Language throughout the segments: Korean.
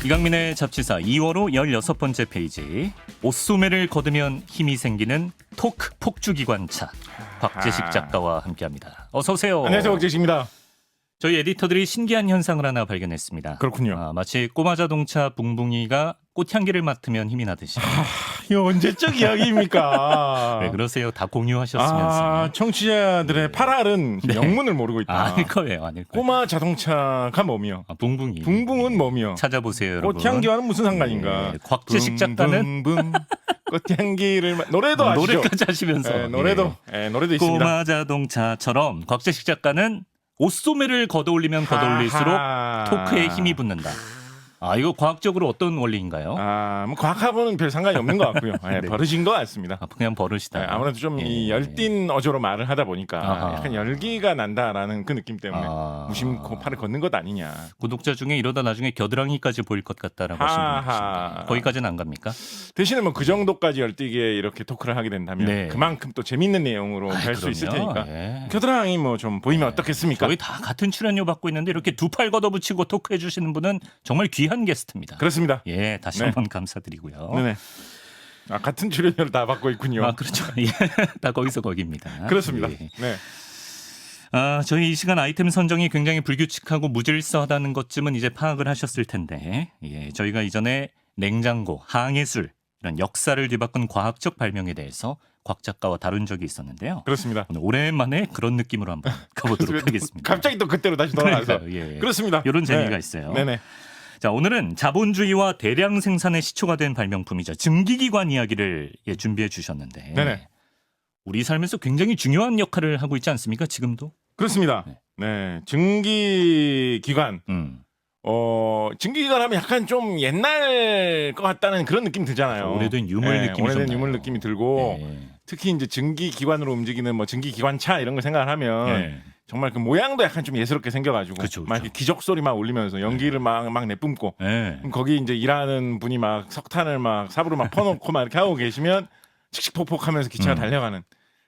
이강민의 잡지사 2월호 16번째 페이지. 옷소매를 걷으면 힘이 생기는 토크 폭주기관차. 곽재식 작가와 함께합니다. 어서 오세요. 안녕하세요, 곽재식입니다. 저희 에디터들이 신기한 현상을 하나 발견했습니다. 그렇군요. 마치 꼬마 자동차 붕붕이가 꽃향기를 맡으면 힘이 나듯이. 이거 언제적 이야기입니까? 왜 그러세요? 다 공유하셨으면서. 청취자들의 팔알은 영문을 모르고 있다. 아닐 거예요. 아닐 거예요. 꼬마 자동차가 뭐며? 붕붕이. 붕붕은 뭐며? 찾아보세요, 여러분. 꽃향기와는 무슨 상관인가? 네, 곽재식 작가는 붕붕 꽃향기를 노래도 아시죠? 노래까지 하시면서. 네, 노래도 있습니다. 꼬마 자동차처럼 곽재식 작가는 옷소매를 걷어올리면 걷어올릴수록 토크에 힘이 붙는다. 이거 과학적으로 어떤 원리인가요? 뭐 과학하고는 별 상관이 없는 것 같고요. 네, 버릇인 것 같습니다. 그냥 버릇이다. 아무래도 좀 이 열띤 어조로 말을 하다 보니까 약간 열기가 난다라는 그 느낌 때문에 무심코 팔을 걷는 것 아니냐. 구독자 중에 이러다 나중에 겨드랑이까지 보일 것 같다라고 하시는 분 계십니다. 거기까지는 안 갑니까? 대신에 뭐 그 정도까지 열띠게 이렇게 토크를 하게 된다면 네. 그만큼 또 재밌는 내용으로 할 수 있을 테니까 겨드랑이 뭐 좀 보이면 어떻겠습니까? 저희 다 같은 출연료 받고 있는데 이렇게 두 팔 걷어붙이고 토크해 주시는 분은 정말 귀한 게스트입니다. 그렇습니다. 예, 다시 한번 감사드리고요. 네네. 같은 출연료를 다 받고 있군요. 그렇죠. 예, 다 거기서 거기입니다. 그렇습니다. 예. 네. 저희 이 시간 아이템 선정이 굉장히 불규칙하고 무질서하다는 것쯤은 이제 파악을 하셨을 텐데, 저희가 이전에 냉장고, 항해술 이런 역사를 뒤바꾼 과학적 발명에 대해서 곽 작가와 다룬 적이 있었는데요. 그렇습니다. 오늘 오랜만에 그런 느낌으로 한번 가보도록 하겠습니다. 갑자기 또 그때로 다시 돌아가서 그렇습니다. 이런 재미가 있어요. 네네. 자, 오늘은 자본주의와 대량 생산의 시초가 된 발명품이죠. 증기기관 이야기를 준비해 주셨는데, 네네. 우리 삶에서 굉장히 중요한 역할을 하고 있지 않습니까? 지금도? 그렇습니다. 네, 증기기관. 증기기관 하면 약간 좀 옛날 것 같다는 그런 느낌 들잖아요. 오래된 유물 느낌이 오래된 유물 느낌이 들고 특히 이제 증기기관으로 움직이는 뭐 증기기관차 이런 걸 생각을 하면 정말 그 모양도 약간 좀 예스럽게 생겨가지고 그쵸. 막 이렇게 기적 소리 막 울리면서 연기를 막 내뿜고 그럼 거기 이제 일하는 분이 막 석탄을 막 삽으로 막 퍼놓고 막 이렇게 하고 계시면 칙칙폭폭하면서 기차가 달려가는.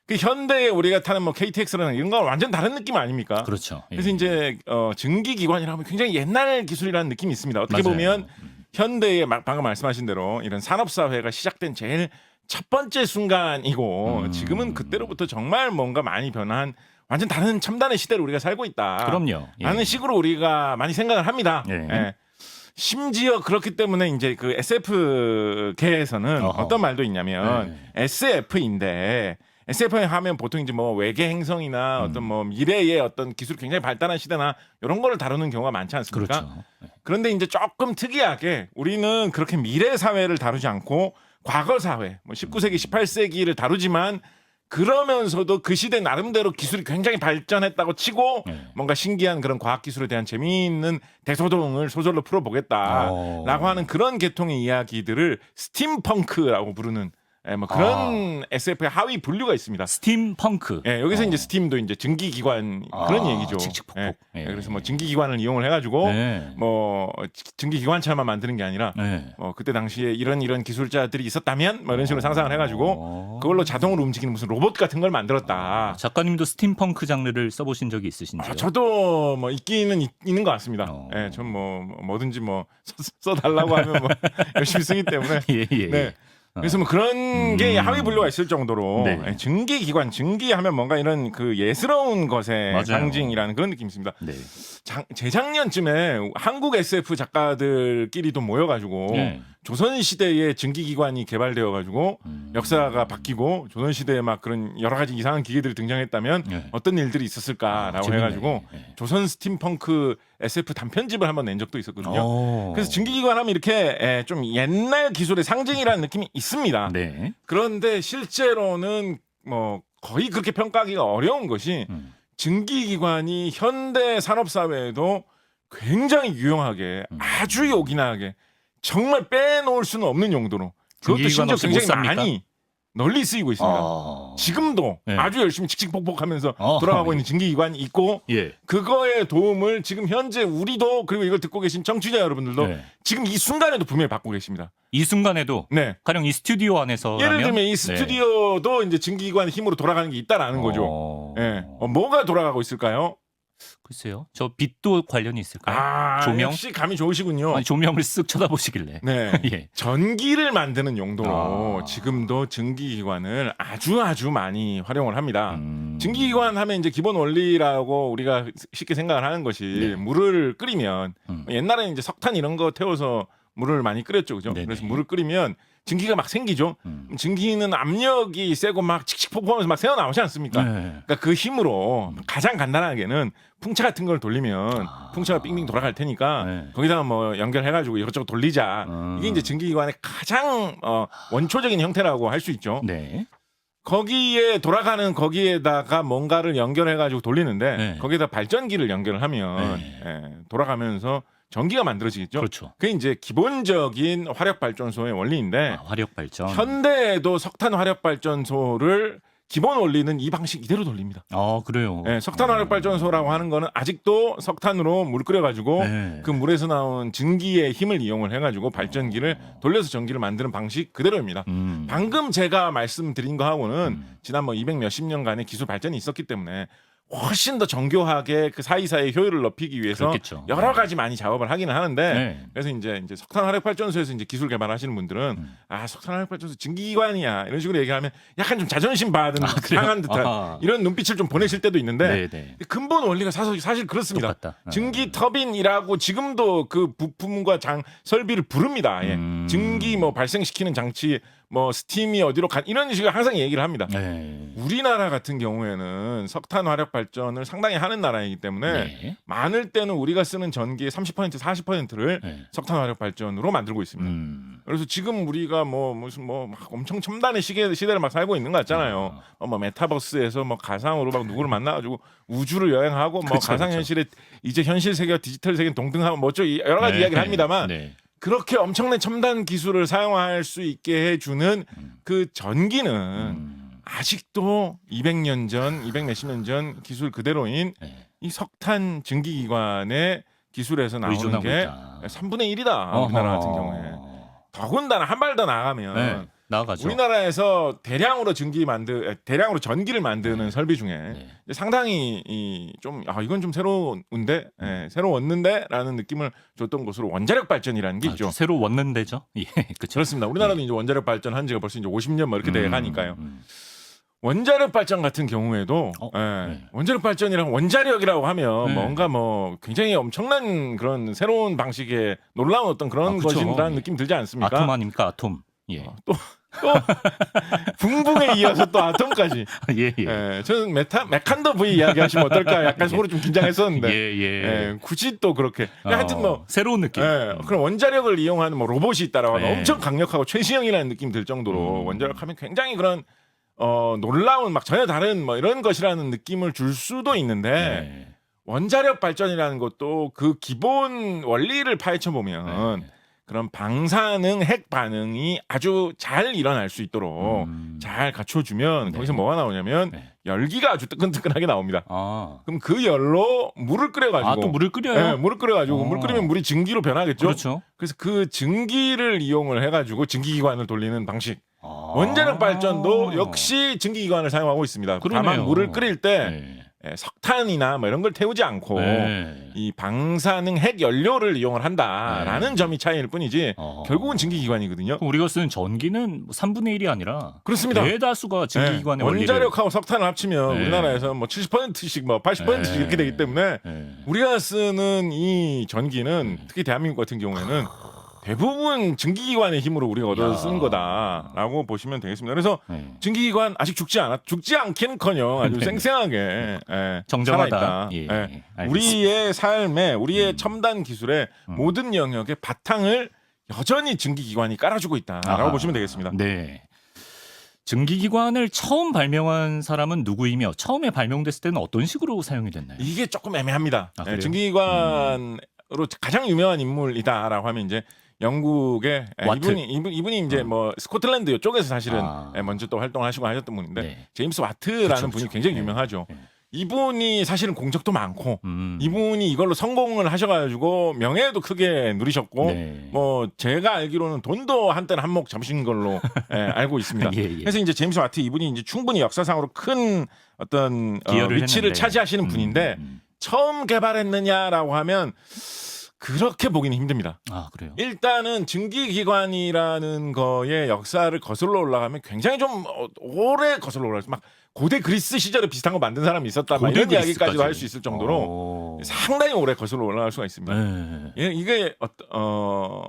그 현대에 우리가 타는 뭐 KTX라는 이런 건 완전 다른 느낌 아닙니까? 그렇죠. 그래서 이제 증기기관이라면 굉장히 옛날 기술이라는 느낌이 있습니다. 어떻게 보면 현대에 방금 말씀하신 대로 이런 산업사회가 시작된 제일 첫 번째 순간이고 지금은 그때로부터 정말 뭔가 많이 변한 완전 다른 첨단의 시대를 우리가 살고 있다. 그럼요. 라는 식으로 우리가 많이 생각을 합니다. 심지어 그렇기 때문에 이제 그 SF계에서는 어떤 말도 있냐면 SF인데 SF에 하면 보통 이제 뭐 외계 행성이나 어떤 뭐 미래의 어떤 기술이 굉장히 발달한 시대나 이런 거를 다루는 경우가 많지 않습니까? 그렇죠. 그런데 이제 조금 특이하게 우리는 그렇게 미래 사회를 다루지 않고 과거 사회, 뭐 19세기, 18세기를 다루지만 그러면서도 그 시대 나름대로 기술이 굉장히 발전했다고 치고 뭔가 신기한 그런 과학 기술에 대한 재미있는 대소동을 소설로 풀어보겠다라고 하는 그런 계통의 이야기들을 스팀펑크라고 부르는 뭐 그런 SF의 하위 분류가 있습니다. 스팀펑크. 여기서 이제 스팀도 이제 증기기관 그런 얘기죠. 칙칙폭폭. 그래서 뭐 증기기관을 이용을 해가지고 뭐 증기기관차만 만드는 게 아니라 뭐 그때 당시에 이런 기술자들이 있었다면 뭐 이런 식으로 상상을 해가지고 그걸로 자동으로 움직이는 무슨 로봇 같은 걸 만들었다. 작가님도 스팀펑크 장르를 써보신 적이 있으신지요? 저도 뭐 있기는 있는 것 같습니다. 전 뭐든지 뭐 써달라고 하면 뭐 열심히 쓰기 때문에. 네. 그래서 뭐 그런 게 하위 분류가 있을 정도로 증기기관, 증기하면 뭔가 이런 그 예스러운 것의 상징이라는 그런 느낌이 있습니다. 재작년쯤에 한국 SF 작가들끼리도 모여가지고 조선시대에 증기기관이 개발되어가지고 역사가 바뀌고 조선시대에 막 그런 여러 가지 이상한 기계들이 등장했다면 어떤 일들이 있었을까라고 해가지고 조선 스팀펑크 SF 단편집을 한번 낸 적도 있었거든요. 그래서 증기기관 하면 이렇게 좀 옛날 기술의 상징이라는 느낌이 있습니다. 그런데 실제로는 뭐 거의 그렇게 평가하기가 어려운 것이 증기기관이 현대 산업사회에도 굉장히 유용하게 아주 요긴하게 정말 빼놓을 수는 없는 용도로 그것도 심지어 굉장히 많이 널리 쓰이고 있습니다. 지금도 아주 열심히 칙칙폭폭하면서 돌아가고 있는 증기기관이 있고 그거의 도움을 지금 현재 우리도 그리고 이걸 듣고 계신 청취자 여러분들도 지금 이 순간에도 분명히 받고 계십니다. 이 순간에도 가령 이 스튜디오 안에서 예를 들면 이 스튜디오도 이제 증기기관의 힘으로 돌아가는 게 있다라는 거죠. 뭐가 돌아가고 있을까요? 글쎄요. 저 빛도 관련이 있을까요? 조명? 역시 감이 좋으시군요. 아니, 조명을 쓱 쳐다보시길래. 네. 예. 전기를 만드는 용도로 아. 지금도 증기기관을 아주 많이 활용을 합니다. 증기기관 하면 이제 기본 원리라고 우리가 쉽게 생각을 하는 것이 네. 물을 끓이면 옛날에는 이제 석탄 이런 거 태워서 물을 많이 끓였죠. 그죠? 네네. 그래서 물을 끓이면 증기가 막 생기죠. 증기는 압력이 세고 막 칙칙폭폭하면서 막 새어나오지 않습니까? 네. 그러니까 그 힘으로 가장 간단하게는 풍차 같은 걸 돌리면 풍차가 빙빙 돌아갈 테니까 네. 거기다가 뭐 연결해가지고 이것저것 돌리자. 이게 이제 증기기관의 가장 원초적인 형태라고 할 수 있죠. 네. 거기에 돌아가는 거기에다가 뭔가를 연결해가지고 돌리는데 네. 거기에다 발전기를 연결을 하면 네. 돌아가면서 전기가 만들어지겠죠. 그렇죠. 그게 이제 기본적인 화력 발전소의 원리인데 화력 발전. 현대에도 석탄 화력 발전소를 기본 원리는 이 방식 이대로 돌립니다. 그래요. 네, 석탄 화력 발전소라고 하는 거는 아직도 석탄으로 물 끓여가지고 네. 그 물에서 나온 증기의 힘을 이용을 해가지고 발전기를 돌려서 전기를 만드는 방식 그대로입니다. 방금 제가 말씀드린 거하고는 지난 뭐 200 몇십 년간의 기술 발전이 있었기 때문에 훨씬 더 정교하게 그 사이사이 효율을 높이기 위해서 그렇겠죠. 여러 가지 많이 작업을 하기는 하는데 네. 그래서 이제 석탄 화력 발전소에서 이제 기술 개발하시는 분들은 석탄 화력 발전소 증기기관이야 이런 식으로 얘기하면 약간 좀 자존심 받은 그래요? 상한 듯한 아하. 이런 눈빛을 좀 보내실 때도 있는데 네. 근본 원리가 사실 그렇습니다. 똑같다. 증기 터빈이라고 지금도 그 부품과 설비를 부릅니다. 예. 증기 뭐 발생시키는 장치 뭐 스팀이 어디로 간 이런 식으로 항상 얘기를 합니다. 네. 우리나라 같은 경우에는 석탄 화력 발전을 상당히 하는 나라이기 때문에 네. 많을 때는 우리가 쓰는 전기의 30% 40%를 네. 석탄 화력 발전으로 만들고 있습니다. 그래서 지금 우리가 뭐 무슨 뭐 막 엄청 첨단의 시대를 막 살고 있는 거 같잖아요. 뭐 메타버스에서 뭐 가상으로 막 누구를 만나가지고 우주를 여행하고 뭐 그렇죠, 가상현실에 이제 현실 세계와 디지털 세계 동등하고 뭐 여러 가지 네. 이야기를 합니다만 네. 그렇게 엄청난 첨단 기술을 사용할 수 있게 해주는 그 전기는 아직도 200년 전, 200 몇십 년 전 기술 그대로인 네. 이 석탄 증기기관의 기술에서 나오는 의존하고 게 있다. 3분의 1이다. 우리나라 같은 경우에. 더군다나 한 발 더 나아가면 네. 나가죠. 우리나라에서 대량으로 전기를 만드는 설비 중에 네. 상당히 이건 좀 새로운데, 새로웠는데라는 느낌을 줬던 곳으로 원자력 발전이라는 게 있죠. 새로 왔는데죠. 예, 그렇죠. 그렇습니다. 우리나라도 이제 원자력 발전 한 지가 벌써 이제 50년 뭐 이렇게 돼 가니까요. 원자력 발전 같은 경우에도 네. 원자력 발전이랑 원자력이라고 하면 네. 뭔가 뭐 굉장히 엄청난 그런 새로운 방식의 놀라운 어떤 그런 그쵸. 것이라는 느낌 들지 않습니까? 아톰 아닙니까? 아톰. 예. 또 붕붕에 이어서 또 아톰까지. 예. 저는 메칸더 V 이야기하시면 어떨까? 약간 속으로 좀 긴장했었는데. 예. 굳이 또 그렇게. 하여튼 뭐 새로운 느낌. 그럼 원자력을 이용하는 뭐 로봇이 있다라고 하면 네. 엄청 강력하고 최신형이라는 느낌 들 정도로 원자력하면 굉장히 그런 놀라운 막 전혀 다른 뭐 이런 것이라는 느낌을 줄 수도 있는데 네. 원자력 발전이라는 것도 그 기본 원리를 파헤쳐 보면 그런 방사능 핵 반응이 아주 잘 일어날 수 있도록 잘 갖춰주면 거기서 뭐가 나오냐면 열기가 아주 뜨끈뜨끈하게 나옵니다. 그럼 그 열로 물을 끓여가지고 또 물을 끓여요? 네, 물을 끓여가지고 물 끓이면 물이 증기로 변하겠죠. 그렇죠. 그래서 그 증기를 이용을 해가지고 증기기관을 돌리는 방식. 원자력 발전도 역시 증기기관을 사용하고 있습니다. 그러네요. 다만 물을 끓일 때 석탄이나 뭐 이런 걸 태우지 않고 이 방사능 핵 연료를 이용을 한다라는 점이 차이일 뿐이지 결국은 증기기관이거든요. 우리가 쓰는 전기는 3분의 1이 아니라 그렇습니다. 대다수가 증기기관의 원자력하고 석탄을 합치면 우리나라에서 뭐 70%씩 뭐 80%씩 이렇게 되기 때문에 우리가 쓰는 이 전기는 특히 대한민국 같은 경우에는 대부분 증기기관의 힘으로 우리가 얻어서 쓰는 거다라고 보시면 되겠습니다. 그래서 증기기관 아직 죽지 않기는커녕 아주 쌩쌩하게 정정하다. 살아있다. 우리의 삶에 우리의 첨단 기술의 모든 영역의 바탕을 여전히 증기기관이 깔아주고 있다라고 보시면 되겠습니다. 네. 증기기관을 처음 발명한 사람은 누구이며 처음에 발명됐을 때는 어떤 식으로 사용이 됐나요? 이게 조금 애매합니다. 그래요? 증기기관으로 가장 유명한 인물이다라고 하면 이제 영국의 이분이 이제 뭐 스코틀랜드 쪽에서 사실은 먼저 또 활동을 하시고 하셨던 분인데 제임스 와트라는 분이 굉장히 유명하죠. 이분이 사실은 공적도 많고 이분이 이걸로 성공을 하셔가지고 명예도 크게 누리셨고 뭐 제가 알기로는 돈도 한때는 한몫 잡으신 걸로 알고 있습니다. 그래서 이제 제임스 와트 이분이 이제 충분히 역사상으로 큰 어떤 위치를 차지하시는 분인데 처음 개발했느냐라고 하면 그렇게 보기는 힘듭니다. 아, 그래요? 일단은 증기기관이라는 거의 역사를 거슬러 올라가면 굉장히 좀 오래 거슬러 올라가서 막 고대 그리스 시절에 비슷한 거 만든 사람이 있었다. 막 이런 이야기까지도 할 수 있을 정도로 상당히 오래 거슬러 올라갈 수가 있습니다. 네. 이게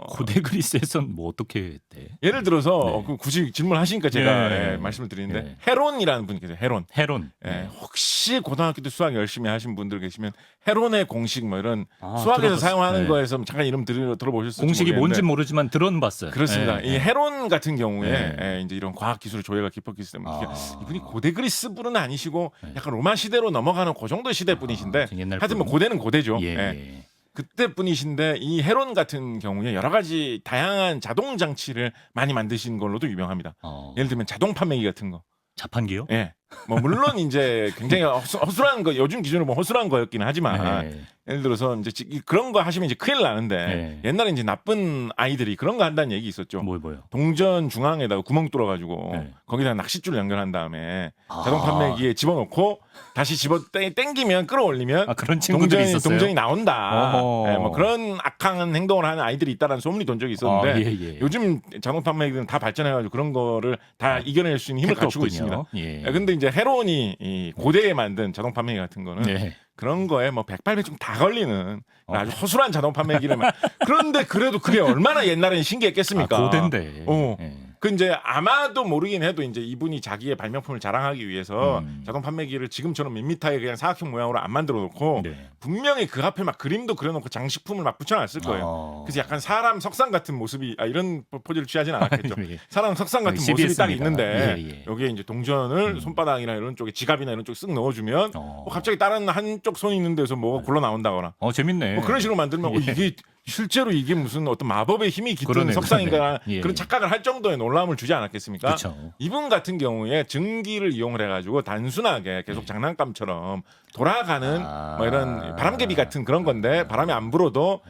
고대 그리스에선 뭐 어떻게 했대? 예를 들어서 네. 굳이 질문하시니까 제가 네. 말씀을 드리는데 네. 헤론이라는 분이 계세요. 헤론. 네. 혹시 고등학교 때 수학 열심히 하신 분들 계시면 헤론의 공식 뭐 이런 수학에서 들어봤어요. 사용하는 네. 거에서 잠깐 이름 들어보셨을지 공식이 모르겠는데 뭔지 모르지만 들어는 봤어요. 그렇습니다. 네. 이 헤론 같은 경우에 네. 이제 이런 과학 기술의 조예가 깊었기 때문에 이분이 아. 고대 그리스 분은 아니시고 네. 약간 로마 시대로 넘어가는 그 정도 시대 분이신데 옛날 하여튼 뭐 분. 고대는 고대죠. 예. 예. 그때 분이신데 이 헤론 같은 경우에 여러 가지 다양한 자동 장치를 많이 만드신 걸로도 유명합니다. 예를 들면 자동 판매기 같은 거. 자판기요? 예. 뭐 물론 이제 굉장히 허술한 거 요즘 기준으로 뭐 허술한 거였기는 하지만 네. 예를 들어서 이제 그런 거 하시면 이제 큰일 나는데 네. 옛날에 이제 나쁜 아이들이 그런 거 한다는 얘기 있었죠. 뭐요? 동전 중앙에다가 구멍 뚫어가지고 네. 거기다 낚싯줄 연결한 다음에 아. 자동 판매기에 집어넣고 다시 땡기면 끌어올리면 그런 친구들이 있었어요. 동전이 나온다. 어허. 뭐 그런 악한 행동을 하는 아이들이 있다는 소문이 돈 적이 있었는데 예. 요즘 자동 판매기들은 다 발전해가지고 그런 거를 다 이겨낼 수 있는 힘을 갖추고 있습니다. 예. 근데 이제 헤론이 이 고대에 만든 자동 판매기 같은 거는 네. 그런 거에 뭐 108배쯤 다 걸리는 아주 허술한 자동 판매기를 그런데 그래도 그게 얼마나 옛날에는 신기했겠습니까? 고대인데. 예. 그 이제 아마도 모르긴 해도 이제 이분이 자기의 발명품을 자랑하기 위해서 자동 판매기를 지금처럼 밋밋하게 그냥 사각형 모양으로 안 만들어 놓고 네. 분명히 그 앞에 막 그림도 그려놓고 장식품을 막 붙여놨을 거예요. 그래서 약간 사람 석상 같은 모습이 이런 포즈를 취하진 않았겠죠. 예. 사람 석상 같은 CBS 모습이 딱 입니다. 있는데 예. 여기에 이제 동전을 손바닥이나 이런 쪽에 지갑이나 이런 쪽에 쓱 넣어주면 갑자기 다른 한쪽 손이 있는 데서 뭐가 굴러 나온다거나 재밌네. 뭐 그런 식으로 만들면 이게 실제로 이게 무슨 어떤 마법의 힘이 깃든 석상인가 예. 그런 착각을 할 정도의 놀라움을 주지 않았겠습니까? 그쵸. 이분 같은 경우에 증기를 이용을 해가지고 단순하게 계속 장난감처럼 돌아가는 뭐 이런 바람개비 같은 그런 건데 바람이 안 불어도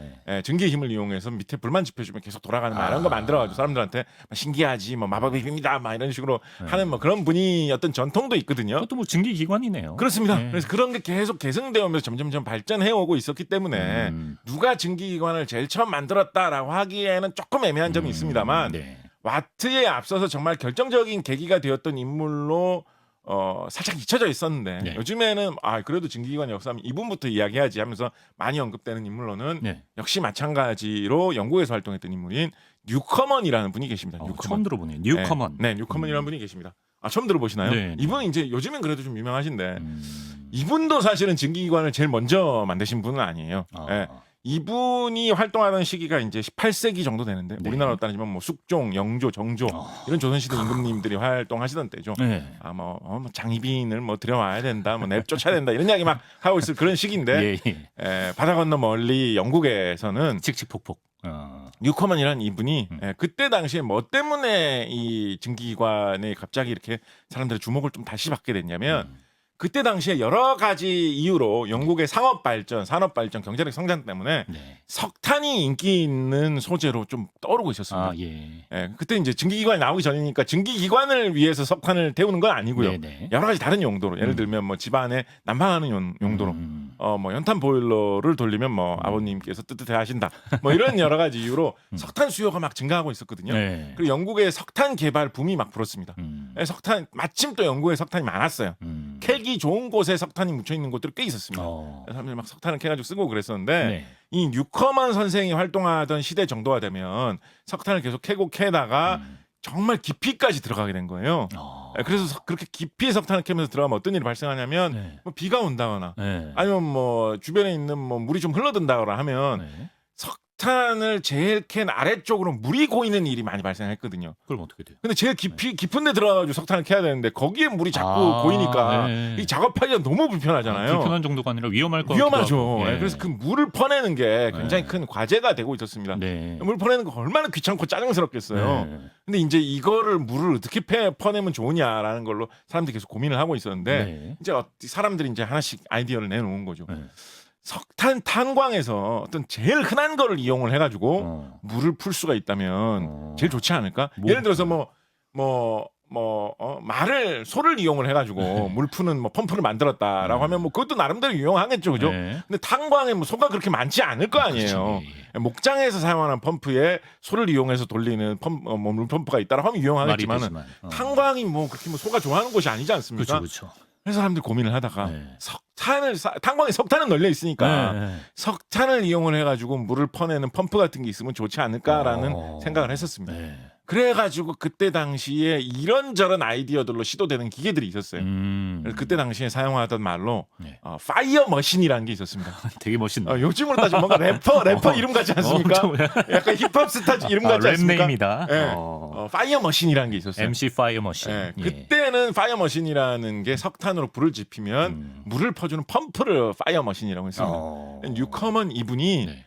증기의 힘을 이용해서 밑에 불만 지펴주면 계속 돌아가는 막 이런 거 만들어가지고 사람들한테 신기하지 뭐 마법의 힘이다 막 이런 식으로 하는 뭐 그런 분이 어떤 전통도 있거든요. 그것도 뭐 증기기관이네요. 그렇습니다. 그래서 그런 게 계속 계승되어 오면서 점점 발전해 오고 있었기 때문에 누가 증기기관을 제일 처음 만들었다라고 하기에는 조금 애매한 점이 있습니다만 네. 와트에 앞서서 정말 결정적인 계기가 되었던 인물로 살짝 잊혀져 있었는데 네. 요즘에는 그래도 증기기관 역사하면 이분부터 이야기하지 하면서 많이 언급되는 인물로는 네. 역시 마찬가지로 영국에서 활동했던 인물인 뉴커먼이라는 분이 계십니다. 뉴커먼. 처음 들어보네요. 뉴커먼. 네, 뉴커먼이라는 분이 계십니다. 처음 들어보시나요? 네. 이분은 이제 요즘엔 그래도 좀 유명하신데 이분도 사실은 증기기관을 제일 먼저 만드신 분은 아니에요. 네. 이분이 활동하던 시기가 이제 18세기 정도 되는데 네. 우리나라로 따지면 뭐 숙종, 영조, 정조 이런 조선시대 임금님들이 활동하시던 때죠. 네. 뭐 장희빈을 뭐 들여와야 된다, 뭐 내쫓아야 된다 이런 이야기 막 하고 있을 그런 시기인데 바다 건너 멀리 영국에서는 칙칙폭폭. 뉴커먼이라는 이분이 그때 당시에 뭐 때문에 이 증기기관에 갑자기 이렇게 사람들의 주목을 좀 다시 받게 됐냐면 그때 당시에 여러 가지 이유로 영국의 상업 발전, 산업 발전, 경제력 성장 때문에 석탄이 인기 있는 소재로 좀 떠오르고 있었습니다. 그때 이제 증기기관이 나오기 전이니까 증기기관을 위해서 석탄을 태우는 건 아니고요. 여러 가지 다른 용도로, 예를 들면 뭐 집안에 난방하는 용도로, 뭐 연탄 보일러를 돌리면 뭐 아버님께서 뜨뜻해 하신다. 뭐 이런 여러 가지 이유로 석탄 수요가 막 증가하고 있었거든요. 그리고 영국의 석탄 개발 붐이 막 불었습니다. 석탄 마침 또 영국에 석탄이 많았어요. 캐기 좋은 곳에 석탄이 묻혀 있는 곳들이 꽤 있었습니다. 사람들이 막 석탄을 캐가지고 쓰고 그랬었는데 이 뉴커먼 선생이 활동하던 시대 정도가 되면 석탄을 계속 캐다가 정말 깊이까지 들어가게 된 거예요. 그래서 그렇게 깊이 석탄을 캐면서 들어가면 어떤 일이 발생하냐면 뭐 비가 온다거나 아니면 뭐 주변에 있는 뭐 물이 좀 흘러든다거나 하면 석탄을 제일 캔 아래쪽으로 물이 고이는 일이 많이 발생했거든요. 그럼 어떻게 돼요? 근데 제일 깊은 데 들어가가지고 석탄을 캐야 되는데 거기에 물이 자꾸 고이니까 이 작업하기가 너무 불편하잖아요. 불편한 정도가 아니라 위험할 것 위험하죠. 그래서 그 물을 퍼내는 게 굉장히 큰 과제가 되고 있었습니다. 물 퍼내는 거 얼마나 귀찮고 짜증스럽겠어요. 근데 이제 이거를 물을 어떻게 퍼내면 좋으냐라는 걸로 사람들이 계속 고민을 하고 있었는데 이제 사람들이 이제 하나씩 아이디어를 내놓은 거죠. 석탄 탄광에서 어떤 제일 흔한 거를 이용을 해가지고 물을 풀 수가 있다면 제일 좋지 않을까? 예를 들어서 뭐 말을 소를 이용을 해가지고 물 푸는 뭐 펌프를 만들었다라고 하면 뭐 그것도 나름대로 유용하겠죠, 그죠? 네. 근데 탄광에 뭐 소가 그렇게 많지 않을 거 아니에요. 그렇죠. 목장에서 사용하는 펌프에 소를 이용해서 돌리는 물 펌프가 있다라 하면 유용하겠지만은 탄광이 뭐 그렇게 뭐 소가 좋아하는 곳이 아니지 않습니까? 그렇죠. 그래서 사람들이 고민을 하다가 네. 탄광에 석탄은 널려 있으니까 네. 석탄을 이용을 해가지고 물을 퍼내는 펌프 같은 게 있으면 좋지 않을까라는 생각을 했었습니다. 네. 그래가지고 그때 당시에 이런저런 아이디어들로 시도되는 기계들이 있었어요. 그때 당시에 사용하던 말로 네. 파이어 머신이라는 게 있었습니다. 되게 멋있네. 요즘으로 따지면 뭔가 래퍼 이름 같지 않습니까? 약간 힙합 스타 이름 같지 않습니까? 랩네임이다. 네. 파이어 머신이라는 게 있었어요. MC 파이어 머신. 네. 예. 그때는 파이어 머신이라는 게 석탄으로 불을 지피면 물을 퍼주는 펌프를 파이어 머신이라고 했습니다. 뉴커먼 이분이 네.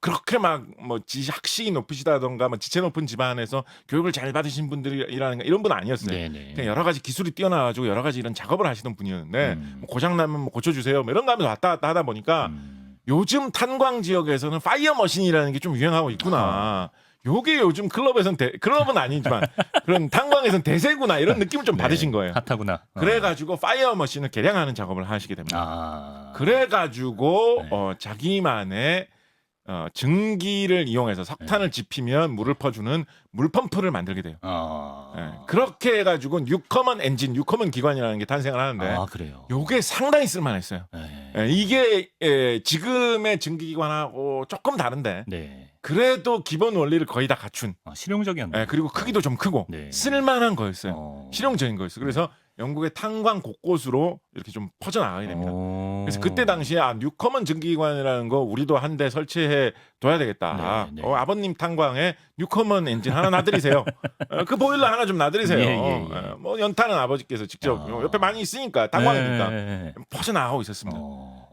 그렇게 학식이 높으시다던가 지체 높은 집안에서 교육을 잘 받으신 분들이라는 이런 분 아니었어요. 네네. 그냥 여러 가지 기술이 뛰어나가지고 여러 가지 이런 작업을 하시던 분이었는데 뭐 고장 나면 뭐 고쳐주세요. 뭐 이런 거 하면서 왔다 갔다 하다 보니까 요즘 탄광 지역에서는 파이어 머신이라는 게 좀 유행하고 있구나. 요게 요즘 클럽은 아니지만 그런 탄광에서는 대세구나 이런 느낌을 좀 받으신 거예요. 핫하구나. 그래가지고 파이어 머신을 개량하는 작업을 하시게 됩니다. 그래가지고 네. 자기만의 증기를 이용해서 석탄을 지피면 물을 퍼주는 물펌프를 만들게 돼요. 그렇게 해가지고 뉴커먼 기관이라는 게 탄생을 하는데 그래요. 요게 상당히 쓸만했어요. 이게 지금의 증기기관하고 조금 다른데 네. 그래도 기본 원리를 거의 다 갖춘 실용적이었네. 그리고 크기도 좀 크고 네. 쓸만한 거였어요. 실용적인 거였어요. 그래서 영국의 탄광 곳곳으로 이렇게 좀 퍼져나가게 됩니다. 그래서 그때 당시에 뉴커먼 증기기관이라는 거 우리도 한 대 설치해 둬야 되겠다. 네. 아버님 탄광에 뉴커먼 엔진 하나 놔드리세요. 그 보일러 하나 좀 놔드리세요. 예. 뭐 연탄은 아버지께서 직접 옆에 많이 있으니까 탄광이니까 퍼져나가고 있었습니다.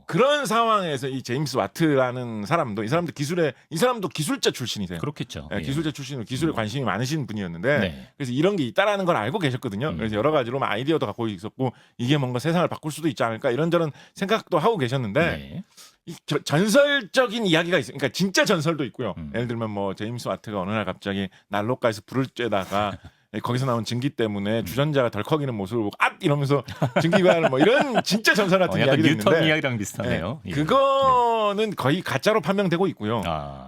그런 상황에서 이 제임스 와트라는 사람도 이 사람도 기술자 출신이세요. 그렇겠죠. 기술자 출신으로 기술에 관심이 많으신 분이었는데 네. 그래서 이런 게 있다라는 걸 알고 계셨거든요. 그래서 여러 가지로 아이디어도 갖고 있었고 이게 뭔가 세상을 바꿀 수도 있지 않을까 이런저런 생각도 하고 계셨는데 네. 이 전설적인 이야기가 있어요. 그러니까 진짜 전설도 있고요. 예를 들면 뭐 제임스 와트가 어느 날 갑자기 난로가에서 불을 쬐다가 거기서 나온 증기 때문에 주전자가 덜컥이는 모습을 보고 이러면서 증기관을 뭐 이런 진짜 전설 같은 약간 이야기도 뉴턴 있는데 이야기랑 비슷하네요. 예. 그거는 거의 가짜로 판명되고 있고요.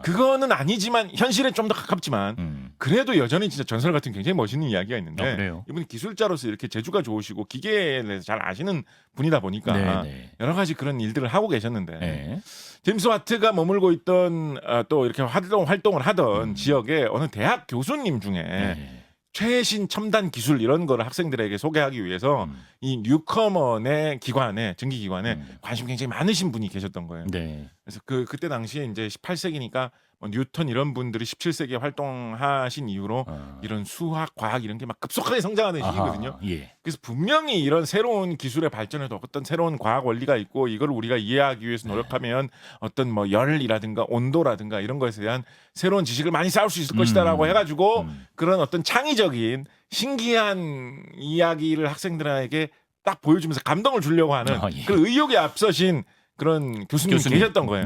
그거는 아니지만 현실에 좀 더 가깝지만 그래도 여전히 진짜 전설 같은 굉장히 멋있는 이야기가 있는데 그래요? 이분이 기술자로서 이렇게 재주가 좋으시고 기계에 대해서 잘 아시는 분이다 보니까 여러 가지 그런 일들을 하고 계셨는데 제임스 와트가 머물고 있던 또 이렇게 활동을 하던 지역에 어느 대학 교수님 중에 최신 첨단 기술 이런 거를 학생들에게 소개하기 위해서 이 뉴커먼의 증기기관에 관심 굉장히 많으신 분이 계셨던 거예요. 그래서 그때 당시에 이제 18세기니까 뭐 뉴턴 이런 분들이 17세기에 활동하신 이후로 이런 수학, 과학 이런 게 막 급속하게 성장하는 시기거든요. 그래서 분명히 이런 새로운 기술의 발전에도 어떤 새로운 과학 원리가 있고 이걸 우리가 이해하기 위해서 노력하면 어떤 뭐 열이라든가 온도라든가 이런 것에 대한 새로운 지식을 많이 쌓을 수 있을 것이다라고 해가지고 그런 어떤 창의적인 신기한 이야기를 학생들에게 딱 보여주면서 감동을 주려고 하는 그런 의욕에 앞서신 그런 교수님이 계셨던 거예요.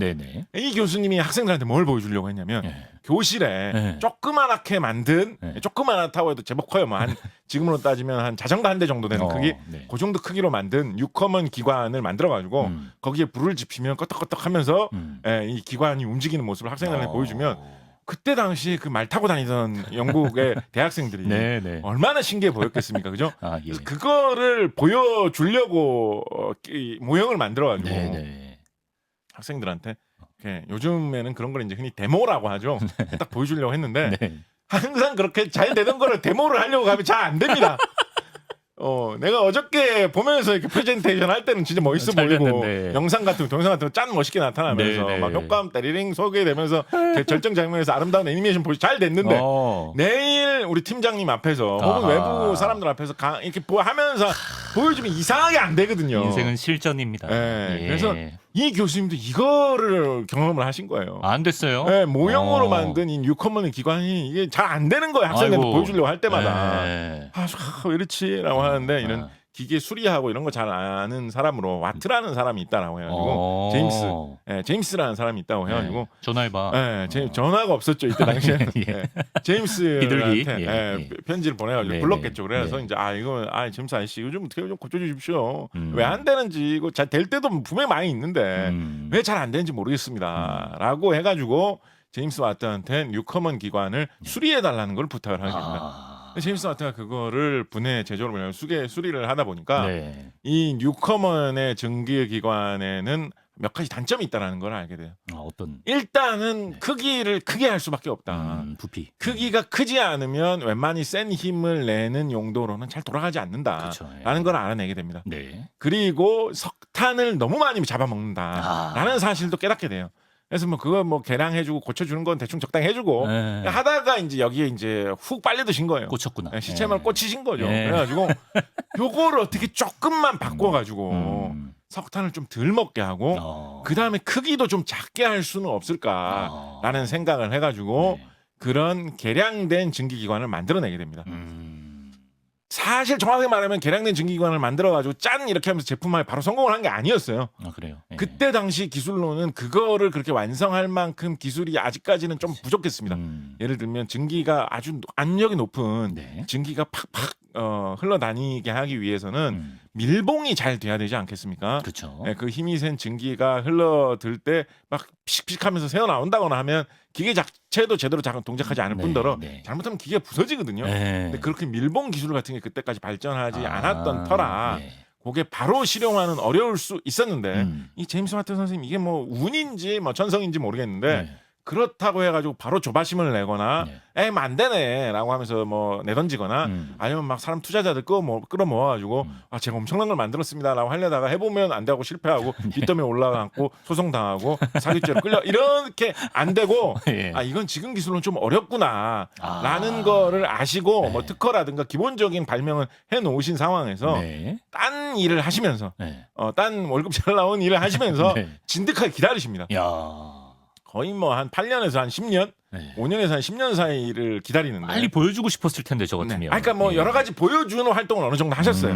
이 교수님이 학생들한테 뭘 보여주려고 했냐면 교실에 조그만하게 만든 조그만하다고 해도 제법 커요. 뭐 한 지금으로 따지면 한 자전거 한 대 정도 되는 크기 그 정도 크기로 만든 뉴커먼 기관을 만들어가지고 거기에 불을 지피면 끄떡끄떡하면서 이 기관이 움직이는 모습을 학생들한테 보여주면 그때 당시 그 말 타고 다니던 영국의 대학생들이 얼마나 신기해 보였겠습니까, 그죠? 그래서 그거를 보여주려고 모형을 만들어가지고 학생들한테 요즘에는 그런 걸 이제 흔히 데모라고 하죠. 딱 보여주려고 했는데 항상 그렇게 잘 되던 거를 데모를 하려고 하면 잘 안 됩니다. 내가 어저께 보면서 이렇게 프레젠테이션 할 때는 진짜 멋있어 보이고 됐는데. 영상 같은 거 동영상 같은 거 짠 멋있게 나타나면서 막 효과음 따리링 소개되면서 절정 장면에서 아름다운 애니메이션 보시 잘 됐는데 내일 우리 팀장님 앞에서 혹은 외부 사람들 앞에서 이렇게 하면서 보여주면 이상하게 안 되거든요. 인생은 실전입니다. 그래서 이 교수님도 이거를 경험을 하신 거예요. 안 됐어요? 모형으로 만든 이 뉴커먼 기관이 이게 잘 안 되는 거예요. 학생들한테 보여주려고 할 때마다. 왜 이렇지라고 하는데 이런 기계 수리하고 이런 거 잘 아는 사람으로 와트라는 사람이 있다라고 해가지고 제임스라는 사람이 있다고 해가지고 전화해봐. 전화가 없었죠 이때 당시에. 예. 제임스한테 편지를 보내가지고 네, 불렀겠죠. 그래서 네. 이제 이거 제임스 아저씨 이거 좀 어떻게 좀 고쳐주십시오. 왜 안 되는지 이거 잘 될 때도 분명히 많이 있는데 왜 잘 안 되는지 모르겠습니다.라고 해가지고 제임스 와트한테 뉴커먼 기관을 수리해달라는 걸 부탁을 하게 됩니다. 제임스 와트가 그거를 분해 제조를 뭐냐면 수리를 하다 보니까 이 뉴커먼의 증기 기관에는 몇 가지 단점이 있다라는 걸 알게 돼요. 어떤? 일단은 크기를 크게 할 수밖에 없다. 부피. 크기가 크지 않으면 웬만히 센 힘을 내는 용도로는 잘 돌아가지 않는다라는 걸 알아내게 됩니다. 네. 그리고 석탄을 너무 많이 잡아먹는다라는 사실도 깨닫게 돼요. 그래서 뭐 그거 뭐 개량해주고 고쳐주는 건 대충 적당히 해주고 하다가 이제 여기에 이제 훅 빨려 드신 거예요. 꽂혔구나. 시체만 꽂히신 거죠. 그래가지고 요거를 어떻게 조금만 바꿔가지고 석탄을 좀 덜 먹게 하고 그 다음에 크기도 좀 작게 할 수는 없을까라는 생각을 해가지고 그런 개량된 증기기관을 만들어내게 됩니다. 사실 정확하게 말하면 개량된 증기기관을 만들어가지고 짠 이렇게 하면서 제품화에 바로 성공을 한 게 아니었어요. 그래요? 그때 당시 기술로는 그거를 그렇게 완성할 만큼 기술이 아직까지는 좀 부족했습니다. 예를 들면 증기가 아주 압력이 높은 증기가 팍팍 흘러다니게 하기 위해서는 밀봉이 잘 돼야 되지 않겠습니까? 그렇죠. 그 힘이 센 증기가 흘러들 때 막 피식피식하면서 새어 나온다거나 하면 기계 자체도 제대로 동작하지 않을 뿐더러 잘못하면 기계가 부서지거든요. 근데 그렇게 밀봉 기술 같은 게 그때까지 발전하지 않았던 터라 그게 바로 실용화는 어려울 수 있었는데 이 제임스 와트 선생님 이게 뭐 운인지 뭐 천성인지 모르겠는데 그렇다고 해가지고 바로 조바심을 내거나 뭐 안 되네라고 하면서 뭐 내던지거나 아니면 막 사람 투자자들 끌어모아가지고 제가 엄청난 걸 만들었습니다라고 하려다가 해보면 안 되고 실패하고 빚더미에 올라가고 소송당하고 사기죄로 끌려 이렇게 안 되고 이건 지금 기술은 좀 어렵구나라는 거를 아시고 뭐 특허라든가 기본적인 발명을 해놓으신 상황에서 딴 일을 하시면서 딴 월급 잘 나온 일을 하시면서 진득하게 기다리십니다. 거의 뭐 한 8년에서 한 10년, 5년에서 한 10년 사이를 기다리는데 빨리 보여주고 싶었을 텐데 저 같으면. 그러니까 뭐 여러 가지 보여주는 활동을 어느 정도 하셨어요.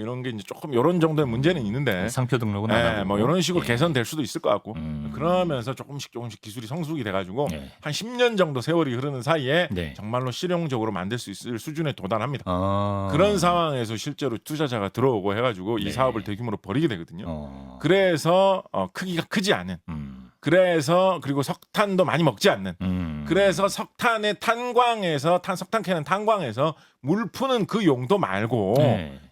이런 게 이제 조금 이런 정도의 문제는 있는데 상표 등록은 안 하고 뭐 이런 식으로 개선될 수도 있을 것 같고 그러면서 조금씩 기술이 성숙이 돼가지고 한 10년 정도 세월이 흐르는 사이에 정말로 실용적으로 만들 수 있을 수준에 도달합니다. 그런 상황에서 실제로 투자자가 들어오고 해가지고 이 사업을 대규모로 벌이게 되거든요. 그래서 크기가 크지 않은. 그래서 그리고 석탄도 많이 먹지 않는. 그래서 석탄의 석탄 캐는 탄광에서 물 푸는 그 용도 말고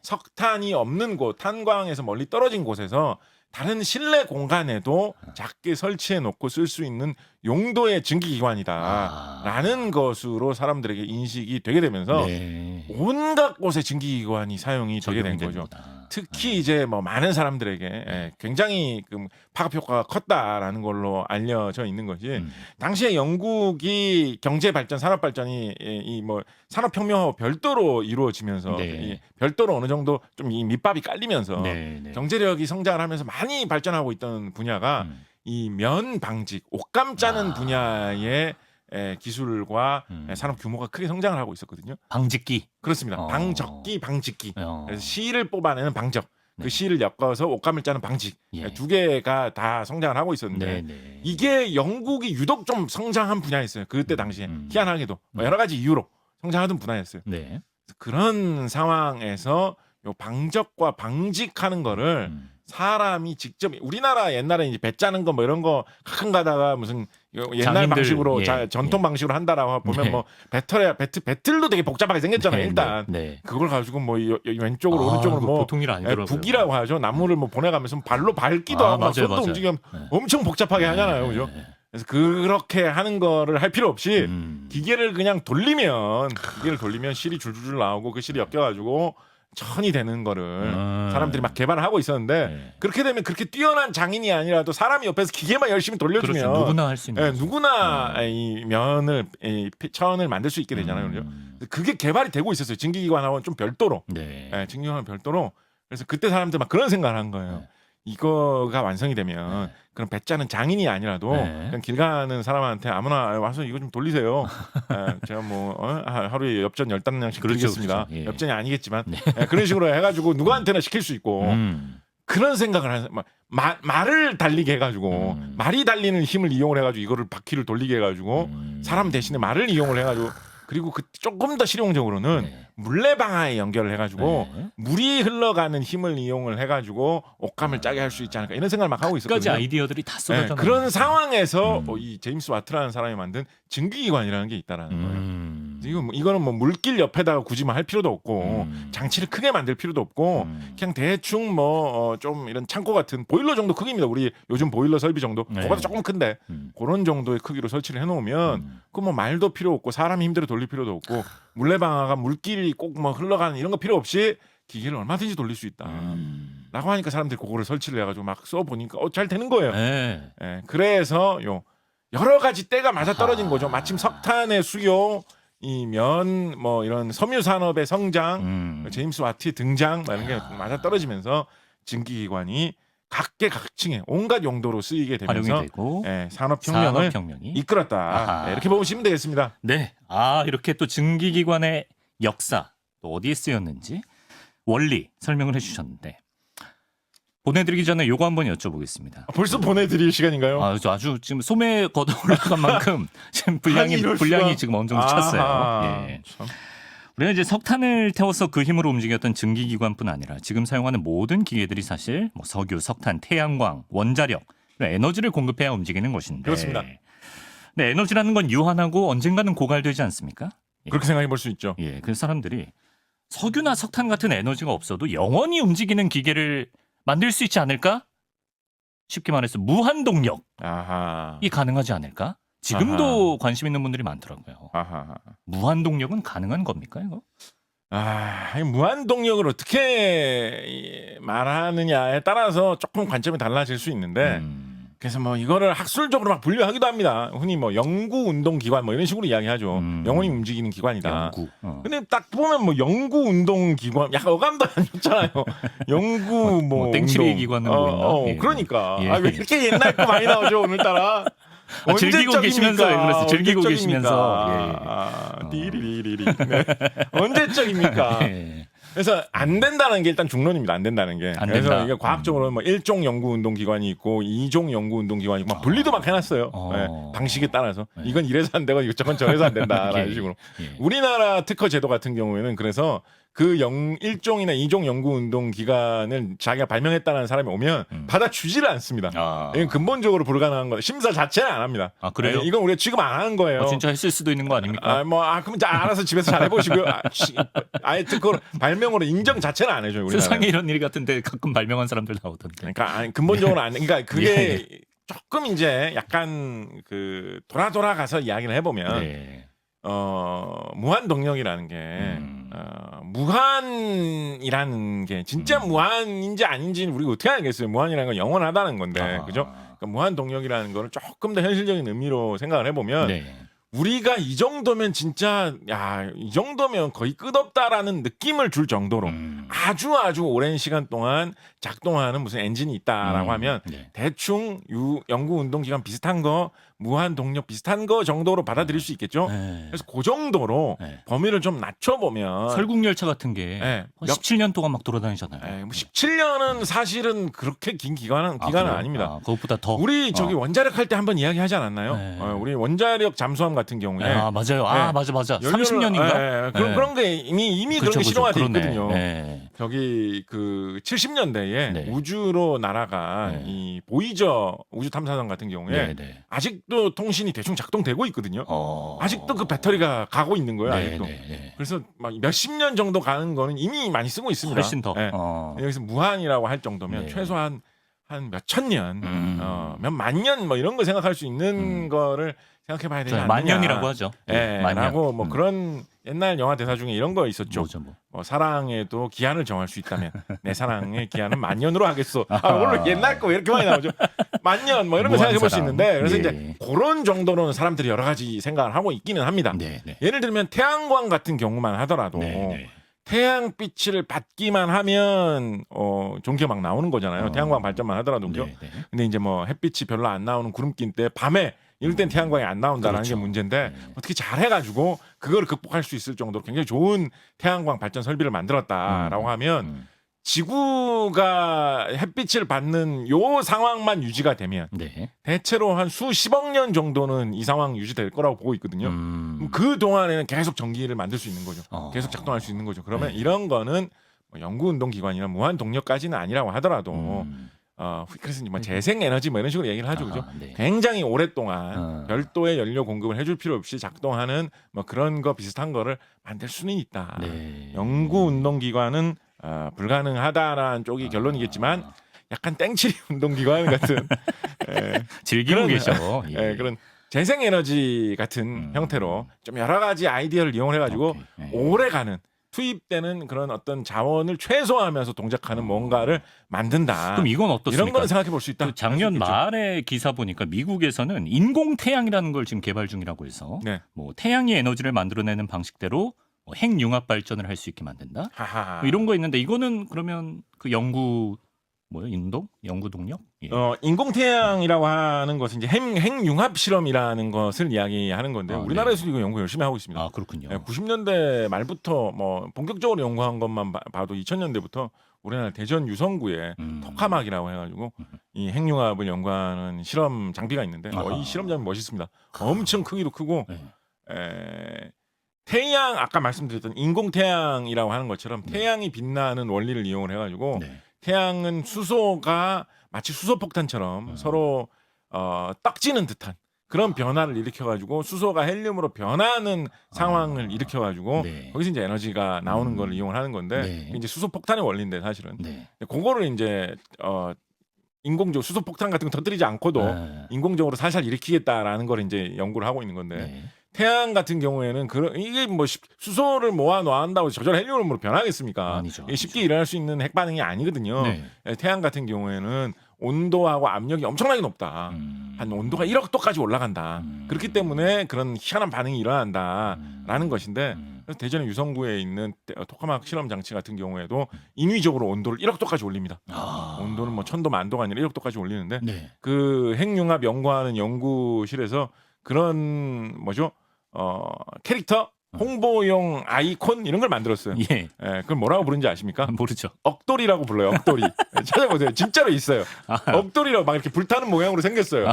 석탄이 없는 곳, 탄광에서 멀리 떨어진 곳에서 다른 실내 공간에도 작게 설치해 놓고 쓸 수 있는 용도의 증기기관이다라는 것으로 사람들에게 인식이 되게 되면서 온갖 곳에 증기기관이 사용이 되게 된 거죠. 특히 이제 뭐 많은 사람들에게 굉장히 파급 효과가 컸다라는 걸로 알려져 있는 것이 당시에 영국이 경제 발전, 산업 발전이 이 뭐 산업혁명하고 별도로 이루어지면서 별도로 어느 정도 좀 이 밑밥이 깔리면서 경제력이 성장을 하면서 많이 발전하고 있던 분야가 이 면 방직, 옷감 짜는 분야의 기술과 산업 규모가 크게 성장을 하고 있었거든요. 방직기. 그렇습니다. 방적기, 방직기. 그래서 실을 뽑아내는 방적, 그 실을 엮어서 옷감을 짜는 방직. 두 개가 다 성장을 하고 있었는데 이게 영국이 유독 좀 성장한 분야였어요. 그때 당시에 희한하게도 여러 가지 이유로 성장하던 분야였어요. 그런 상황에서 요 방적과 방직하는 거를 사람이 직접 우리나라 옛날에 이제 배 짜는 거 뭐 이런 거 가끔 가다가 무슨 옛날 장인들, 방식으로 전통 방식으로 한다라고 보면 뭐 배틀도 되게 복잡하게 생겼잖아요. 일단 그걸 가지고 뭐 왼쪽으로 오른쪽으로 뭐 보통 일 아니더라고요. 북이라고 하죠. 나무를 뭐 보내가면서 발로 밟기도 하고 막 손도 움직이면 엄청 복잡하게 하잖아요. 그죠? 그래서 그렇게 하는 거를 할 필요 없이 기계를 돌리면 실이 줄줄줄 나오고 그 실이 엮여가지고 천이 되는 거를 사람들이 막 개발을 하고 있었는데 그렇게 되면 그렇게 뛰어난 장인이 아니라도 사람이 옆에서 기계만 열심히 돌려주면 그렇죠. 누구나 할 수 있는 누구나 이 천을 만들 수 있게 되잖아요. 그죠? 그게 개발이 되고 있었어요. 증기기관하고는 좀 별도로. 증기기관은 별도로. 그래서 그때 사람들 막 그런 생각을 한 거예요. 이거가 완성이 되면 네. 그런 배짜는 장인이 아니라도 네. 그냥 길 가는 사람한테 아무나 와서 이거 좀 돌리세요. 제가 뭐 하루에 엽전 15냥씩 그렇죠, 드리겠습니다. 그렇죠. 예. 엽전이 아니겠지만 네. 그런 식으로 해가지고 누구한테나 시킬 수 있고 그런 생각을 하는 말을 달리게 해가지고 말이 달리는 힘을 이용을 해가지고 이거를 바퀴를 돌리게 해가지고 사람 대신에 말을 이용을 해가지고 그리고 그 조금 더 실용적으로는 네. 물레방아에 연결을 해가지고 네. 물이 흘러가는 힘을 이용을 해가지고 옷감을 짜게 할 수 있지 않을까 이런 생각을 막 하고 까지 있었거든요. 아이디어들이 다 네, 쏟아져 그런 상황에서 이 제임스 와트라는 사람이 만든 증기기관이라는 게 있다라는 거예요. 이거는 뭐 물길 옆에다가 굳이 할 필요도 없고 장치를 크게 만들 필요도 없고 그냥 대충 뭐 좀 이런 창고 같은 보일러 정도 크기입니다. 우리 요즘 보일러 설비 정도 네. 그거보다 조금 큰데 그런 정도의 크기로 설치를 해놓으면 그 뭐 말도 필요 없고 사람이 힘대로 돌릴 필요도 없고 물레방아가 물길이 꼭 뭐 흘러가는 이런 거 필요 없이 기계를 얼마든지 돌릴 수 있다. 라고 하니까 사람들이 그거를 설치를 해가지고 막 써보니까 잘 되는 거예요. 네. 예, 그래서 여러 가지 때가 맞아 떨어진 거죠. 마침 석탄의 수요, 이 면 뭐 이런 섬유 산업의 성장, 제임스 와트의 등장 이런 게 맞아 떨어지면서 증기기관이 각계각층에 온갖 용도로 쓰이게 활용이 되면서 되고 산업혁명을 산업혁명이 이끌었다. 아하. 이렇게 보시면 되겠습니다. 네. 이렇게 또 증기기관의 역사 또 어디에 쓰였는지 원리 설명을 해주셨는데 보내드리기 전에 요거 한번 여쭤보겠습니다. 벌써 보내드릴 시간인가요? 아주 지금 소매 걷어 올라간 만큼 지금 분량이 지금 어느 정도 찼어요. 예. 참. 우리가 이제 석탄을 태워서 그 힘으로 움직였던 증기기관뿐 아니라 지금 사용하는 모든 기계들이 사실 뭐 석유, 석탄, 태양광, 원자력 이런 에너지를 공급해야 움직이는 것인데 그렇습니다. 근데 에너지라는 건 유한하고 언젠가는 고갈되지 않습니까? 그렇게 생각해 볼 수 있죠. 예, 그래서 사람들이 석유나 석탄 같은 에너지가 없어도 영원히 움직이는 기계를 만들 수 있지 않을까? 쉽게 말해서 무한동력이 아하. 가능하지 않을까? 지금도 관심 있는 분들이 많더라고요. 아하. 무한동력은 가능한 겁니까, 이거? 이 무한동력을 어떻게 말하느냐에 따라서 조금 관점이 달라질 수 있는데 그래서 뭐 이거를 학술적으로 막 분류하기도 합니다. 흔히 뭐 연구 운동 기관 뭐 이런 식으로 이야기하죠. 영원히 움직이는 기관이다. 연구. 근데 딱 보면 뭐 연구 운동 기관 약간 어감도 안 좋잖아요. 연구 뭐 땡치리 운동. 기관은 뭐 있나? 예. 그러니까 예. 왜 이렇게 옛날 거 많이 나오죠 오늘따라. 즐기고 계시면서 그래서 즐기고 계시면서 띠리리리리. 네. 언제적입니까? 예. 그래서 안 된다는 게 일단 중론입니다. 안 된다는 게. 안 그래서 된다. 이게 과학적으로 뭐 1종 연구 운동 기관이 있고 2종 연구 운동 기관이 있고 막 분리도 막 해놨어요. 네, 방식에 따라서 이건 이래서 안 되고 저건 저래서 안 된다라는 예. 식으로. 예. 우리나라 특허 제도 같은 경우에는 그래서 그 1종이나 2종 연구 운동 기관을 자기가 발명했다는 사람이 오면 받아주지를 않습니다. 이건 근본적으로 불가능한 거예요. 심사 자체는 안 합니다. 그래요? 네, 이건 우리가 취급 안 하는 거예요. 진짜 했을 수도 있는 거 아닙니까? 그럼 알아서 집에서 잘 해보시고요. 아예 특허 발명으로 인정 자체는 안 해줘요. 우리나라. 세상에 이런 일이 같은데 가끔 발명한 사람들 나오던데. 그러니까 근본적으로 그러니까 그게 조금 이제 약간 그 돌아가서 이야기를 해보면 네. 무한 동력이라는 게 무한이라는 게 진짜 무한인지 아닌지는 우리가 어떻게 알겠어요. 무한이라는 건 영원하다는 건데, 그죠? 그러니까 무한 동력이라는 거를 조금 더 현실적인 의미로 생각을 해보면 네. 우리가 이 정도면 진짜 이 정도면 거의 끝없다라는 느낌을 줄 정도로 아주 오랜 시간 동안 작동하는 무슨 엔진이 있다라고 하면 네. 대충 연구 운동 기간 비슷한 거 무한 동력 비슷한 거 정도로 받아들일 수 있겠죠. 네. 그래서 그 정도로 범위를 좀 낮춰보면 설국열차 같은 게 17년 동안 막 돌아다니잖아요. 17년은 사실은 그렇게 긴 기간은 아닙니다. 그것보다 더. 우리 저기 원자력 할 때 한번 이야기하지 않았나요? 우리 원자력 잠수함 같은 경우에 맞아요. 맞아. 30년인가? 그런 게 이미 그렇죠, 그런 게 실용화돼 그렇네. 있거든요. 네. 저기 그 70년대에 네. 우주로 날아간 이 보이저 우주 탐사선 같은 경우에 아직도 통신이 대충 작동되고 있거든요. 아직도 그 배터리가 가고 있는 거예요. 아직도. 그래서 막 몇십 년 정도 가는 거는 이미 많이 쓰고 있습니다. 훨씬 더. 여기서 무한이라고 할 정도면 최소한 한 몇천 년, 몇 만 년 뭐 이런 거 생각할 수 있는 거를 생각해 봐야 되지 않느냐. 만년이라고 하죠. 라고 뭐 그런 옛날 영화 대사 중에 이런 거 있었죠. 뭐. 사랑에도 기한을 정할 수 있다면 내 사랑의 기한은 만년으로 하겠소. 물론 옛날 거 왜 이렇게 많이 나오죠. 만년 뭐 이런 거 생각해 볼 수 있는데 그래서 이제 그런 정도로는 사람들이 여러 가지 생각을 하고 있기는 합니다. 예를 들면 태양광 같은 경우만 하더라도 태양빛을 받기만 하면 종기가 막 나오는 거잖아요. 태양광 발전만 하더라도요. 네, 네. 근데 이제 뭐 햇빛이 별로 안 나오는 구름끼인데 밤에 이럴 땐 태양광이 안 나온다는 그렇죠. 게 문제인데 네. 어떻게 잘 해가지고 그걸 극복할 수 있을 정도로 굉장히 좋은 태양광 발전 설비를 만들었다라고 하면 지구가 햇빛을 받는 요 상황만 유지가 되면 네. 대체로 한 수십억 년 정도는 이 상황 유지될 거라고 보고 있거든요. 그 동안에는 계속 전기를 만들 수 있는 거죠. 계속 작동할 수 있는 거죠. 그러면 네. 이런 거는 뭐 연구운동기관이나 무한 동력까지는 아니라고 하더라도 그래서 뭐 재생에너지 뭐 이런 식으로 얘기를 하죠. 그죠? 네. 굉장히 오랫동안 별도의 연료 공급을 해줄 필요 없이 작동하는 뭐 그런 거 비슷한 거를 만들 수는 있다. 네. 연구운동기관은 불가능하다라는 쪽이 결론이겠지만 약간 땡치리 운동기관 같은 즐기고 계셔. 예. 그런 재생에너지 같은 형태로 좀 여러 가지 아이디어를 이용을 해가지고 오래가는 투입되는 그런 어떤 자원을 최소화하면서 동작하는 뭔가를 만든다. 그럼 이건 어떻습니까? 이런 거는 생각해 볼 수 있다. 그 작년 할 수 있겠죠. 말에 기사 보니까 미국에서는 인공 태양이라는 걸 지금 개발 중이라고 해서 네. 뭐 태양이 에너지를 만들어내는 방식대로 뭐 핵융합 발전을 할 수 있게 만든다. 하하. 뭐 이런 거 있는데 이거는 그러면 그 연구 연구 동력? 예. 인공태양이라고 하는 것은 이제 핵융합 실험이라는 것을 이야기하는 건데요. 우리나라에서도 이거 연구 열심히 하고 있습니다. 아, 그렇군요. 90년대 말부터 뭐 본격적으로 연구한 것만 봐도 2000년대부터 우리나라 대전 유성구에 토카막이라고 해가지고 이 핵융합을 연구하는 실험 장비가 있는데 이 실험 장비 멋있습니다. 엄청 크기도 크고 태양 아까 말씀드렸던 인공태양이라고 하는 것처럼 태양이 빛나는 원리를 이용을 해가지고 태양은 수소가 마치 수소폭탄처럼 서로 떡지는 듯한 그런 변화를 일으켜가지고 수소가 헬륨으로 변하는 상황을 일으켜가지고 거기서 이제 에너지가 나오는 걸 이용을 하는 건데 이제 수소폭탄의 원리인데 사실은 그거를 이제 인공적으로 수소폭탄 같은 거 터뜨리지 않고도 인공적으로 살살 일으키겠다라는 걸 이제 연구를 하고 있는 건데 태양 같은 경우에는 이게 뭐 수소를 모아 놔한다고 저절 헬륨으로 변하겠습니까? 아니죠. 이게 쉽게 일어날 수 있는 핵 반응이 아니거든요. 태양 같은 경우에는 온도하고 압력이 엄청나게 높다. 한 온도가 1억 도까지 올라간다. 그렇기 때문에 그런 희한한 반응이 일어난다라는 것인데 그래서 대전의 유성구에 있는 토카막 실험 장치 같은 경우에도 인위적으로 온도를 1억 도까지 올립니다. 온도는 뭐 1000도 만도가 아니라 1억 도까지 올리는데 그 핵융합 연구하는 연구실에서 그런 캐릭터 홍보용 아이콘 이런 걸 만들었어요. 그걸 뭐라고 부르는지 아십니까? 모르죠. 억돌이라고 불러요. 억돌이. 찾아보세요. 진짜로 있어요. 억돌이라고 막 이렇게 불타는 모양으로 생겼어요.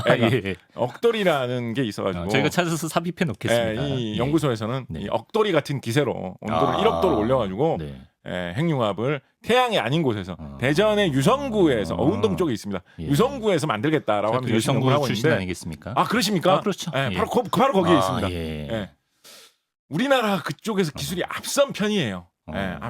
억돌이라는 게 있어가지고 저희가 찾아서 삽입해 놓겠습니다. 이 연구소에서는 이 억돌이 같은 기세로 온도를 1억 도로 올려가지고 핵융합을 태양이 아닌 곳에서 대전의 유성구에서 어운동 쪽에 있습니다. 유성구에서 만들겠다라고 하면서 열심히 연구를 하고 출신 있는데 아니겠습니까? 그러십니까? 그렇죠. 바로 거기에 있습니다. 우리나라 그쪽에서 기술이 앞선 편이에요.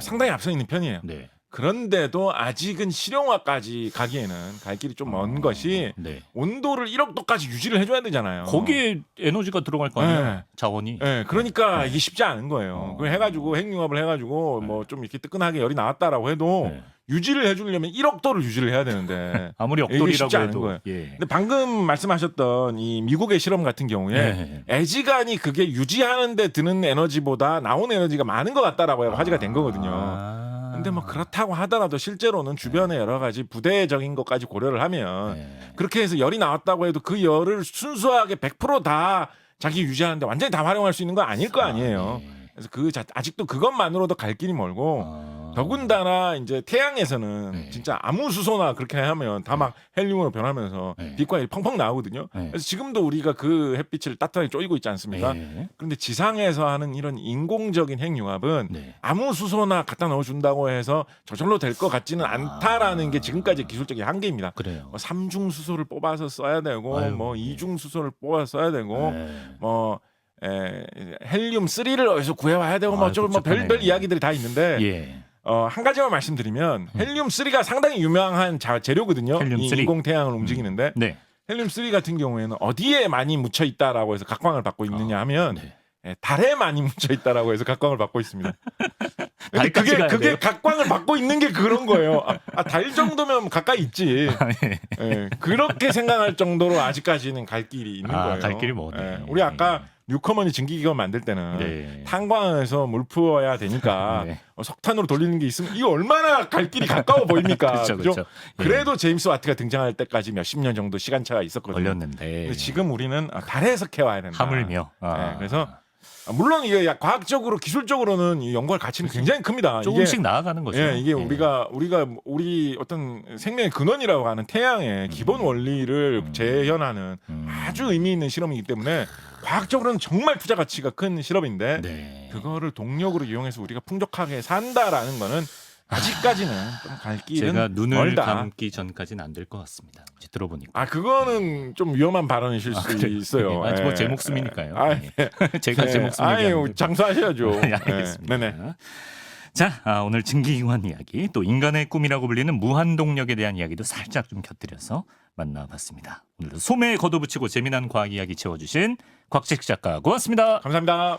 상당히 앞서 있는 편이에요. 그런데도 아직은 실용화까지 가기에는 갈 길이 좀 먼 것이 온도를 1억 도까지 유지를 해줘야 되잖아요. 거기에 에너지가 들어갈 거 아니에요? 자원이. 그러니까 이게 쉽지 않은 거예요. 그걸 해가지고 핵융합을 해가지고 뭐 좀 이렇게 뜨끈하게 열이 나왔다라고 해도 유지를 해주려면 1억 도를 유지를 해야 되는데 아무리 이게 쉽지 억돌이라고 않은 해도. 거예요. 근데 방금 말씀하셨던 이 미국의 실험 같은 경우에 애지간히 그게 유지하는데 드는 에너지보다 나오는 에너지가 많은 것 같다라고 해서 화제가 된 거거든요. 근데 뭐 그렇다고 하더라도 실제로는 주변에 여러 가지 부대적인 것까지 고려를 하면 그렇게 해서 열이 나왔다고 해도 그 열을 순수하게 100%다 자기 유지하는데 완전히 다 활용할 수 있는 건 아닐 거 아니에요. 그래서 아직도 그것만으로도 갈 길이 멀고 더군다나 이제 태양에서는 진짜 아무 수소나 그렇게 하면 다 막 헬륨으로 변하면서 빛과 펑펑 나오거든요. 그래서 지금도 우리가 그 햇빛을 따뜻하게 쪼이고 있지 않습니까? 그런데 지상에서 하는 이런 인공적인 핵융합은 아무 수소나 갖다 넣어준다고 해서 저절로 될 것 같지는 않다라는 게 지금까지 기술적인 한계입니다. 그래요. 3중 수소를 뽑아서 써야 되고 뭐 2중 수소를 뽑아서 써야 되고 뭐 헬륨 3를 어디서 구해와야 되고 뭐 별별 이야기들이 다 있는데 한 가지만 말씀드리면 헬륨 3가 상당히 유명한 재료거든요. 헬륨 3. 인공 태양을 움직이는데 헬륨 3 같은 경우에는 어디에 많이 묻혀 있다라고 해서 각광을 받고 있느냐 하면 달에 많이 묻혀 있다라고 해서 각광을 받고 있습니다. 그게 각광을 받고 있는 게 그런 거예요. 달 정도면 가까이 있지. 그렇게 생각할 정도로 아직까지는 갈 길이 있는 거예요. 갈 길이 뭐네. 우리 아까 뉴커먼이 증기기관 만들 때는 네. 탄광에서 물 부어야 되니까 네. 석탄으로 돌리는 게 있으면 이거 얼마나 갈 길이 가까워 보입니까? 그렇죠, 그죠? 그렇죠. 그래도 제임스 와트가 등장할 때까지 몇십 년 정도 시간차가 있었거든요. 걸렸는데 근데 지금 우리는 달에서 캐와야 된다. 하물며 네, 그래서 물론 이게 과학적으로 기술적으로는 이 연구할 가치는 굉장히 큽니다. 조금씩 나아가는 거죠. 예, 이게 우리 어떤 생명의 근원이라고 하는 태양의 기본 원리를 재현하는 아주 의미 있는 실험이기 때문에 과학적으로는 정말 투자 가치가 큰 실험인데 네. 그거를 동력으로 이용해서 우리가 풍족하게 산다라는 거는 아직까지는 좀 갈 길은 제가 눈을 멀다. 감기 전까지는 안 될 것 같습니다. 이제 들어보니까. 그거는 좀 위험한 발언이실 수 있어요. 아니, 뭐 예. 제 목숨이니까요. 예. 제가 제 목숨 얘기하는 장사하셔야죠. 네, 알겠습니다. 네네. 자, 오늘 증기기관 이야기, 또 인간의 꿈이라고 불리는 무한동력에 대한 이야기도 살짝 좀 곁들여서 만나봤습니다. 오늘도 소매에 걷어붙이고 재미난 과학 이야기 채워주신 곽재식 작가 고맙습니다. 감사합니다.